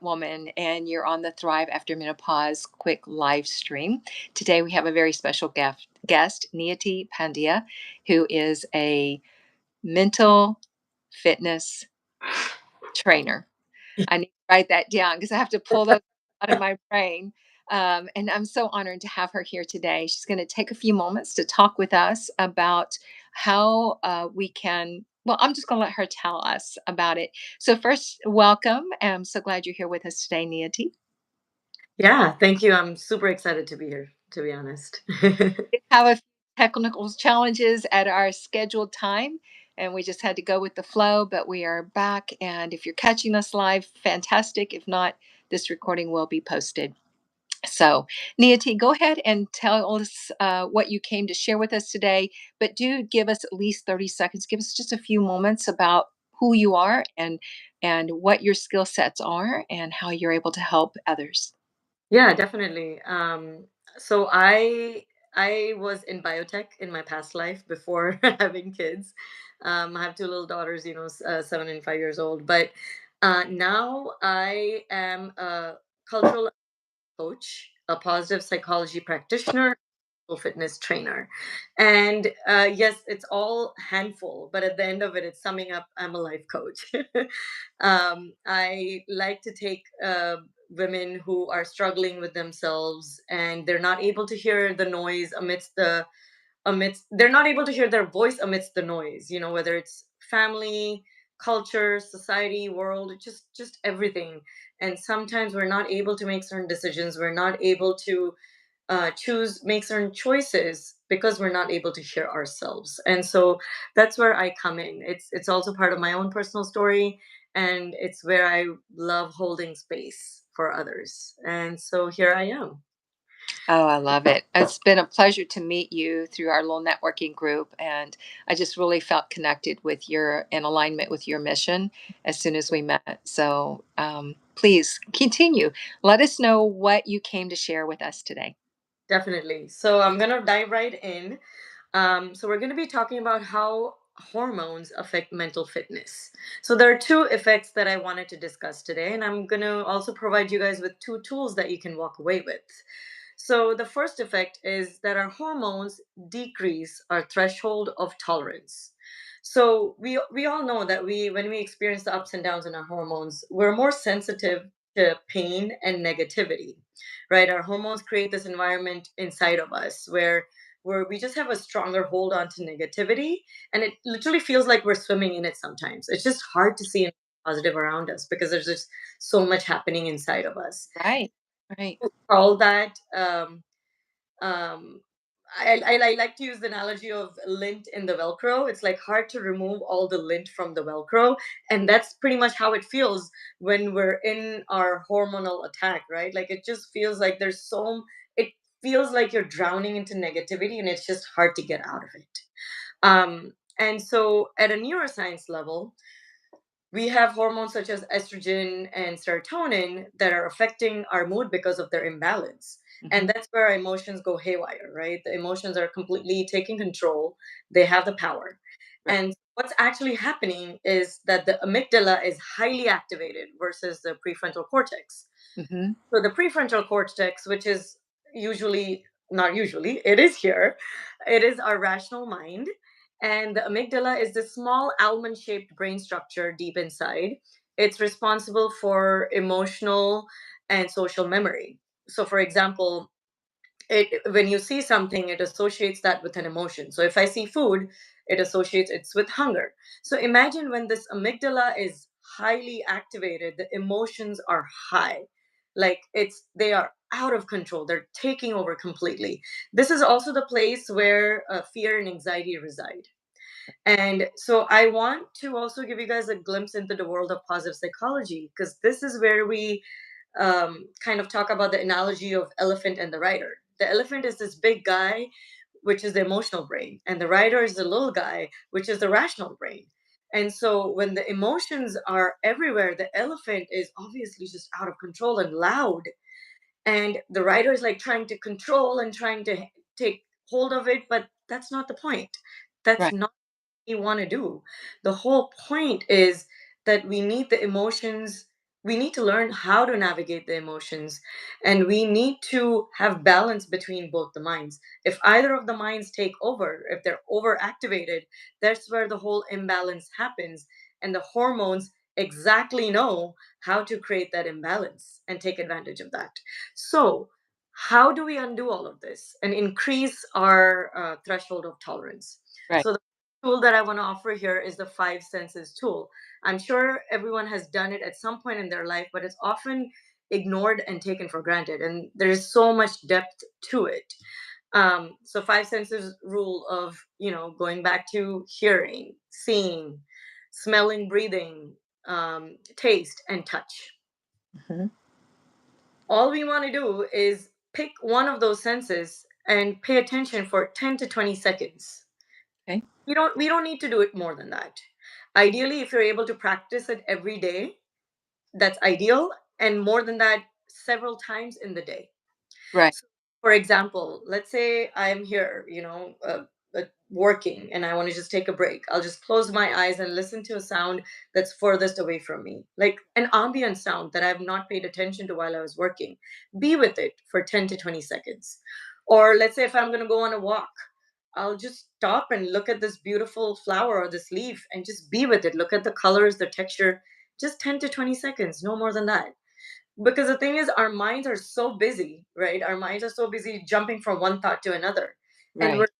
woman, and you're on the Thrive After Menopause quick live stream. Today, we have a very special guest Niyati Pandya, who is a mental fitness trainer. I need to write that down because I have to pull those out of my brain. And I'm so honored to have her here today. She's going to take a few moments to talk with us about how we can. Well, I'm just going to let her tell us about it. So, first, welcome. I'm so glad you're here with us today, Niyati. Yeah, thank you. I'm super excited to be here, to be honest. We have a few technical challenges at our scheduled time, and we just had to go with the flow, but we are back. And if you're catching us live, fantastic. If not, this recording will be posted. So, Niyati, go ahead and tell us what you came to share with us today, but do give us at least 30 seconds. Give us just a few moments about who you are and what your skill sets are and how you're able to help others. Yeah, definitely. So I was in biotech in my past life before having kids. I have two little daughters, 7 and 5 years old. But now I am a cultural coach, a positive psychology practitioner, fitness trainer. And yes, it's all handful, but at the end of it, it's summing up I'm a life coach. I like to take women who are struggling with themselves and they're not able to hear the noise amidst they're not able to hear their voice amidst the noise, whether it's family, culture, society, world, just everything. And sometimes we're not able to make certain decisions, we're not able to make certain choices because we're not able to hear ourselves. And so that's where I come in. It's also part of my own personal story, and it's where I love holding space for others. And so here I am. Oh, I love it. It's been a pleasure to meet you through our little networking group. And I just really felt connected with your in alignment with your mission as soon as we met. So please continue. Let us know what you came to share with us today. Definitely. So I'm gonna dive right in. So we're going to be talking about how hormones affect mental fitness. So there are two effects that I wanted to discuss today, and I'm going to also provide you guys with two tools that you can walk away with. So the first effect is that our hormones decrease our threshold of tolerance. So we all know that we when we experience the ups and downs in our hormones, we're more sensitive to pain and negativity, right? Our hormones create this environment inside of us where we just have a stronger hold on to negativity, and it literally feels like we're swimming in it sometimes. It's just hard to see anything positive around us because there's just so much happening inside of us. Right. Right. All that um I like to use the analogy of lint in the Velcro. It's like hard to remove all the lint from the Velcro. And that's pretty much how it feels when we're in our hormonal attack, right? Like it just feels like it feels like you're drowning into negativity and it's just hard to get out of it. And so at a neuroscience level, we have hormones such as estrogen and serotonin that are affecting our mood because of their imbalance. And Hmm. that's where our emotions go haywire, right? The emotions are completely taking control, they have the power. And what's actually happening is that the amygdala is highly activated versus the prefrontal cortex. Hmm. So the prefrontal cortex, which is usually not usually, it is here. It is our rational mind, and the amygdala is this small almond-shaped brain structure deep inside. It's responsible for emotional and social memory. So, for example, it when you see something, it associates that with an emotion. So if I see food, it associates it's with hunger. So imagine when this amygdala is highly activated, the emotions are high, like they are out of control, they're taking over completely. This is also the place where fear and anxiety reside. And so I want to also give you guys a glimpse into the world of positive psychology, because this is where we kind of talk about the analogy of elephant and the rider. The elephant is this big guy, which is the emotional brain, and the rider is the little guy, which is the rational brain. And so when the emotions are everywhere, the elephant is obviously just out of control and loud. And the rider is like trying to control and trying to take hold of it, but that's not the point. That's Right. not what we want to do. The whole point is that we need the emotions. we need to learn how to navigate the emotions, and we need to have balance between both the minds. If either of the minds take over, if they're overactivated, that's where the whole imbalance happens, and the hormones exactly know how to create that imbalance and take advantage of that. So how do we undo all of this and increase our threshold of tolerance? Right. So the tool that I want to offer here is the five senses tool. I'm sure everyone has done it at some point in their life, but it's often ignored and taken for granted. And there's so much depth to it. So five senses rule of, going back to hearing, seeing, smelling, breathing, taste, and touch. Mhm. All we want to do is pick one of those senses and pay attention for 10 to 20 seconds. Okay. We don't need to do it more than that. Ideally, if you're able to practice it every day, that's ideal, and more than that, several times in the day. Right. So, for example, let's say I'm here, working, and I want to just take a break. I'll just close my eyes and listen to a sound that's furthest away from me, like an ambient sound that I've not paid attention to while I was working. Be with it for 10 to 20 seconds. Or let's say if I'm going to go on a walk, I'll just stop and look at this beautiful flower or this leaf and just be with it. Look at the colors, the texture, just 10 to 20 seconds, no more than that. Because the thing is, our minds are so busy, right? Our minds are so busy jumping from one thought to another. And we're Right.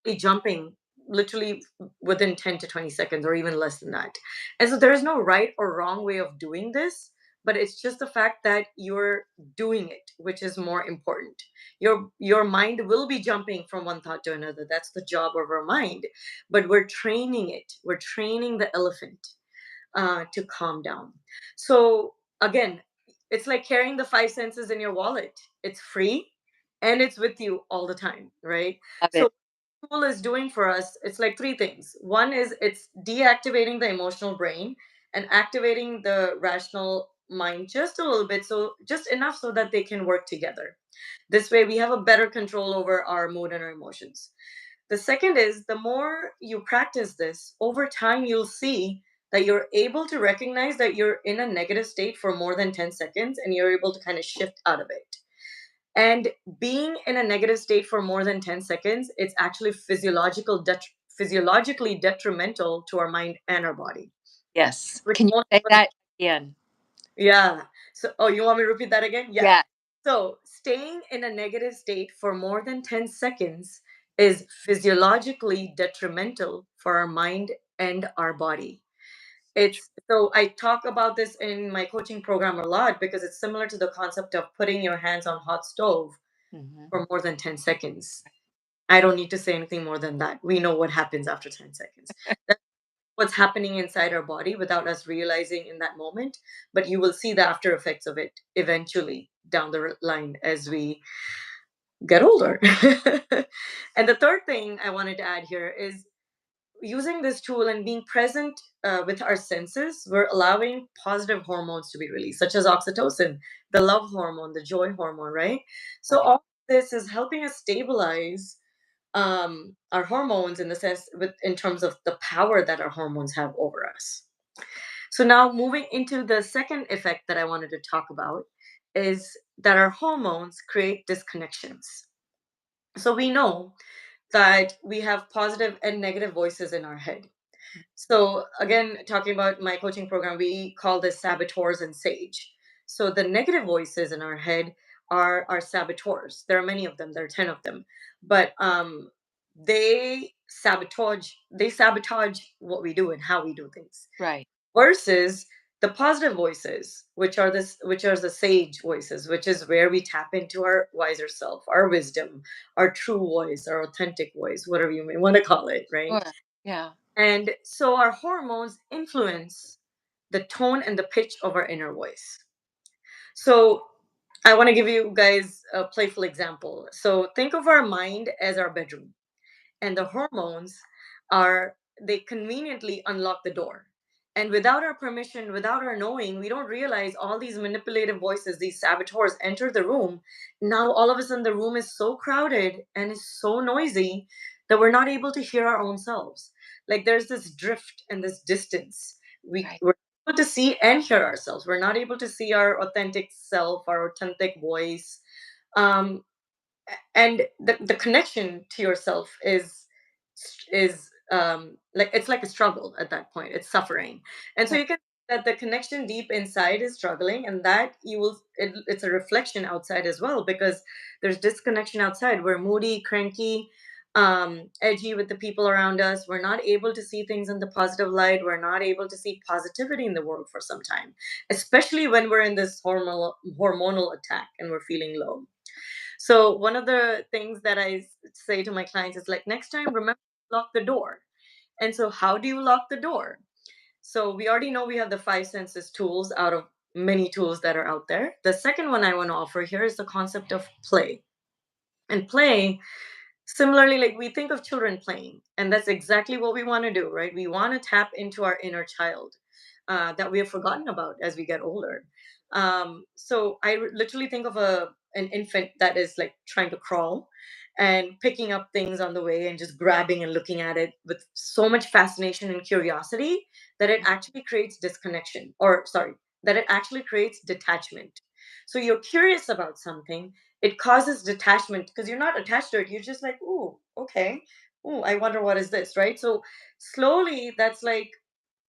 literally jumping literally within 10 to 20 seconds or even less than that. And so there is no right or wrong way of doing this, but it's just the fact that you're doing it, which is more important. Your mind will be jumping from one thought to another. That's the job of our mind. But we're training it. We're training the elephant to calm down. So again, it's like carrying the five senses in your wallet. It's free and it's with you all the time, right? Love So it. what tool is doing for us, it's like three things. One is it's deactivating the emotional brain and activating the rational mind just a little bit, so just enough so that they can work together. This way we have a better control over our mood and our emotions. The second is the more you practice this, over time, you'll see that you're able to recognize that you're in a negative state for more than 10 seconds and you're able to kind of shift out of it. And being in a negative state for more than 10 seconds, it's actually physiologically detrimental to our mind and our body, Yes. which Can you most say of us. that again? Yeah. So, oh, you want me to repeat that again? Yeah. Yeah. So, staying in a negative state for more than 10 seconds is physiologically detrimental for our mind and our body. It's so I talk about this in my coaching program a lot because it's similar to the concept of putting your hands on hot stove Mhm. for more than 10 seconds. I don't need to say anything more than that. We know what happens after 10 seconds. What's happening inside our body without us realizing in that moment, but you will see the after effects of it eventually down the line as we get older. And the third thing I wanted to add here is using this tool and being present with our senses, we're allowing positive hormones to be released, such as oxytocin, the love hormone, the joy hormone, right? So Right. all this is helping us stabilize our hormones in the sense with in terms of the power that our hormones have over us. So now moving into the second effect that I wanted to talk about is that our hormones create disconnections. So we know that we have positive and negative voices in our head. So again, talking about my coaching program, we call this saboteurs and sage. So the negative voices in our head are our saboteurs. There are many of them. There are 10 of them, but they sabotage what we do and how we do things. Right. Versus the positive voices, which are the sage voices, which is where we tap into our wiser self, our wisdom, our true voice, our authentic voice, whatever you may want to call it, right? Sure. Yeah. And so our hormones influence the tone and the pitch of our inner voice. So I want to give you guys a playful example. So think of our mind as our bedroom, and the hormones are they conveniently unlock the door. And without our permission, without our knowing, we don't realize all these manipulative voices, these saboteurs enter the room. Now all of a sudden the room is so crowded and is so noisy that we're not able to hear our own selves. Like there's this drift and this distance. Right. We're able to see and hear ourselves. We're not able to see our authentic self, our authentic voice. Um, and the connection to yourself is like it's like a struggle at that point. It's suffering. And so Right. you can that the connection deep inside is struggling, and that it's a reflection outside as well, because there's disconnection outside. We're moody, cranky, edgy with the people around us. We're not able to see things in the positive light. We're not able to see positivity in the world for some time, especially when we're in this hormonal attack and we're feeling low. So one of the things that say to my clients is like, next time, remember to lock the door. And so, how do you lock the door? So we already know we have the five senses tools out of many tools that are out there. The second one I want to offer here is the concept of play. And play, similarly, like we think of children playing, and that's exactly what we want to do, right? We want to tap into our inner child that we have forgotten about as we get older. So literally think of an infant that is like trying to crawl and picking up things on the way and just grabbing and looking at it with so much fascination and curiosity that it actually creates disconnection, or sorry, that it actually creates detachment. So you're curious about something, it causes detachment because you're not attached to it. You're just like, ooh, okay. Ooh, I wonder what is this, right? So slowly that's like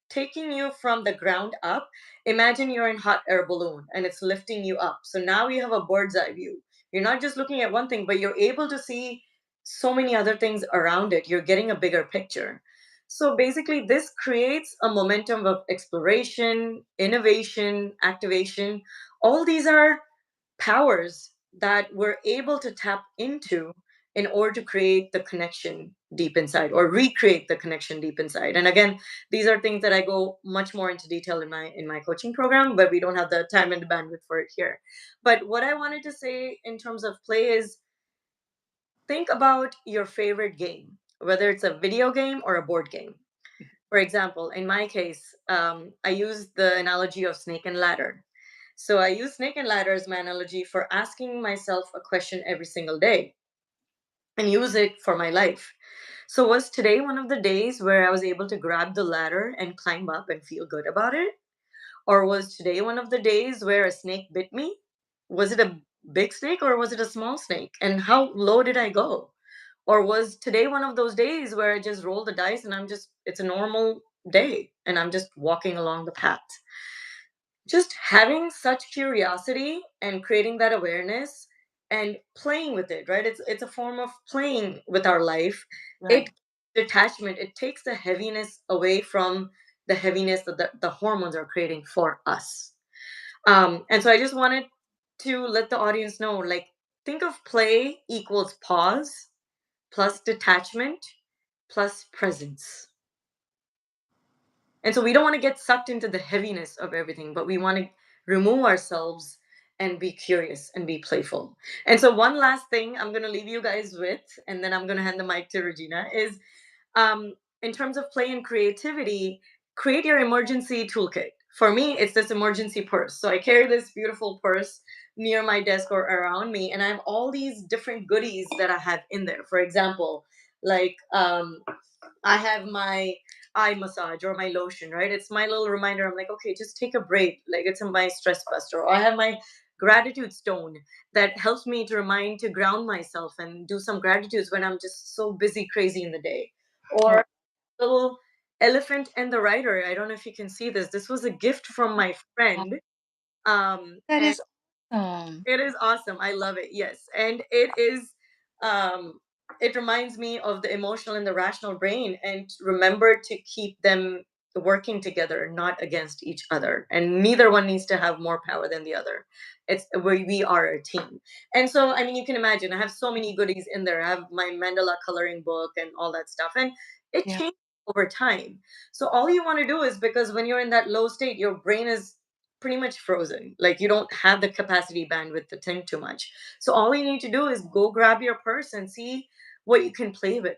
taking you from the ground up. Imagine you're in hot air balloon and it's lifting you up. So now you have a bird's eye view. You're not just looking at one thing, but you're able to see so many other things around it. You're getting a bigger picture. So basically, this creates a momentum of exploration, innovation, activation. All these are powers that we're able to tap into in order to create the connection deep inside, or recreate the connection deep inside. And again, these are things that I go much more into detail in my coaching program, but we don't have the time and the bandwidth for it here. But what I wanted to say in terms of play is, think about your favorite game, whether it's a video game or a board game. For example, in my case, I use the analogy of snake and ladder. So I use snake and ladder as my analogy for asking myself a question every single day and use it for my life. So was today one of the days where I was able to grab the ladder and climb up and feel good about it? Or was today one of the days where a snake bit me? Was it a big snake or was it a small snake? And how low did I go? Or was today one of those days where I just roll the dice and it's a normal day and I'm just walking along the path? Just having such curiosity and creating that awareness and playing with it, right? It's a form of playing with our life. Right. It detachment, it takes the heaviness away from the heaviness that the hormones are creating for us. And so I just wanted to let the audience know, like, think of play equals pause plus detachment plus presence. And so we don't want to get sucked into the heaviness of everything, but we want to remove ourselves and be curious and be playful. And so one last thing I'm going to leave you guys with, and then I'm going to hand the mic to Regina, is um, in terms of play and creativity, create your emergency toolkit. For me, it's this emergency purse. So I carry this beautiful purse near my desk or around me, and I have all these different goodies that I have in there. For example, like I have my eye massage or my lotion, right? It's my little reminder. I'm like, okay, just take a break. Like, it's my stress buster. Or I have my gratitude stone that helps me to remind to ground myself and do some gratitudes when I'm just so busy, crazy in the day. Oh, Or little elephant and the rider. I don't know if you can see this. This was a gift from my wow. friend. That And is awesome. it is awesome. I love it. Yes. And it is um it reminds me of the emotional and the rational brain, and remember to keep them working together, not against each other. And neither one needs to have more power than the other. It's where we are a team. And so I mean, you can imagine I have so many goodies in there. I have my mandala coloring book and all that stuff. And it Yeah. changes over time. So all you want to do is, because when you're in that low state, your brain is pretty much frozen. Like, you don't have the capacity bandwidth to think too much. So all you need to do is go grab your purse and see what you can play with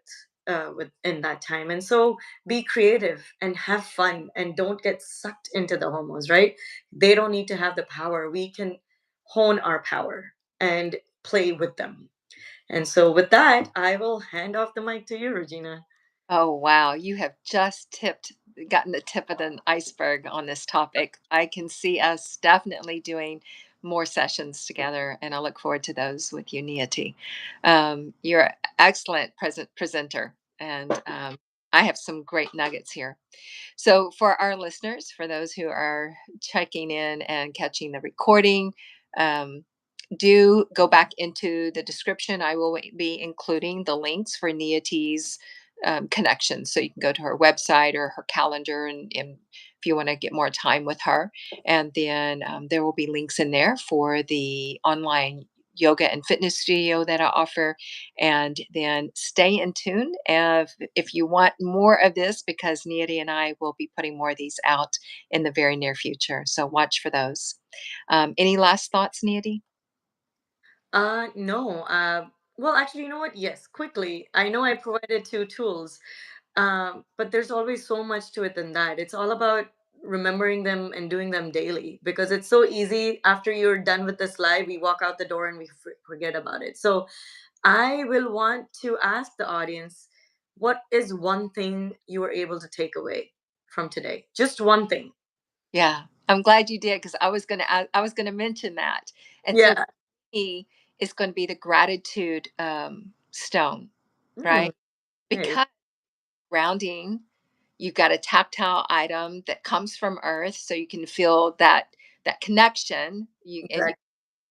in that time. And so be creative and have fun and don't get sucked into the hormones, right? They don't need to have the power. We can hone our power and play with them. And so with that, I will hand off the mic to you, Regina. Oh, wow. You have just gotten the tip of the iceberg on this topic. I can see us definitely doing more sessions together, and I look forward to those with you, Niyati. You're an excellent presenter, and I have some great nuggets here. So, for our listeners, for those who are checking in and catching the recording, um, do go back into the description. I will be including the links for Niyati's connections. So you can go to her website or her calendar, and if you want to get more time with her. And then there will be links in there for the online yoga and fitness studio that I offer. And then stay in tune if you want more of this, because Niyati and I will be putting more of these out in the very near future. So watch for those. Any last thoughts, Niyati? No. Well, actually, you know what? Yes, quickly. I know I provided two tools, but there's always so much to it than that. It's all about remembering them and doing them daily, because it's so easy after you're done with the slide, we walk out the door and we forget about it. So I will want to ask the audience, what is one thing you were able to take away from today? Just one thing. Yeah, I'm glad you did, because I was gonna mention that. And so for Yeah. me, it's going to be the gratitude stone, right? Mm, nice. Because grounding, you've got a tactile item that comes from earth, so you can feel that connection. You Exactly.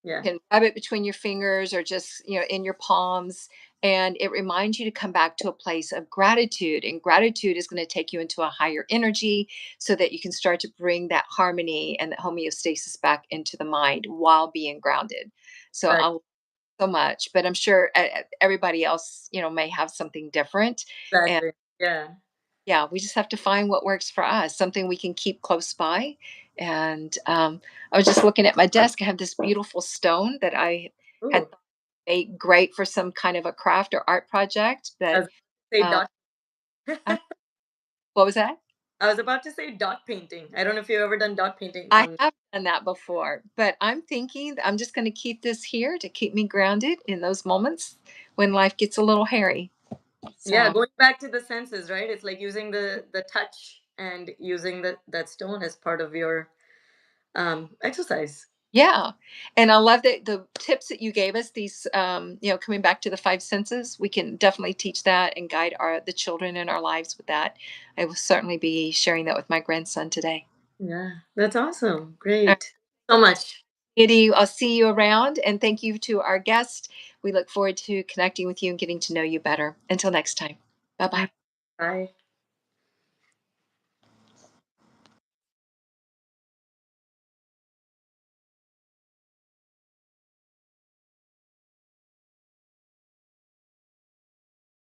Yeah. can rub it between your fingers or just, in your palms. And it reminds you to come back to a place of gratitude. And gratitude is going to take you into a higher energy so that you can start to bring that harmony and that homeostasis back into the mind while being grounded. So I love it so much, but I'm sure everybody else, may have something different. And Exactly. Yeah. yeah, we just have to find what works for us, something we can keep close by. And I was just looking at my desk. I have this beautiful stone that I had Ooh. thought made great for some kind of a craft or art project. I But was say uh, dot. I- what was that? I was about to say dot painting. I don't know if you've ever done dot painting I on. have done that before, but I'm thinking I'm just going to keep this here to keep me grounded in those moments when life gets a little hairy. Yeah, So going back to the senses, right? It's like using the touch and using that stone as part of your exercise. yeah. And I love that the tips that you gave us, these, coming back to the five senses, we can definitely teach that and guide the children in our lives with that. I will certainly be sharing that with my grandson today. Yeah, that's awesome. All right. Great. So much. Kitty, I'll see you around. And thank you to our guest. We look forward to connecting with you and getting to know you better. Until next time. Bye Yeah. bye. Bye.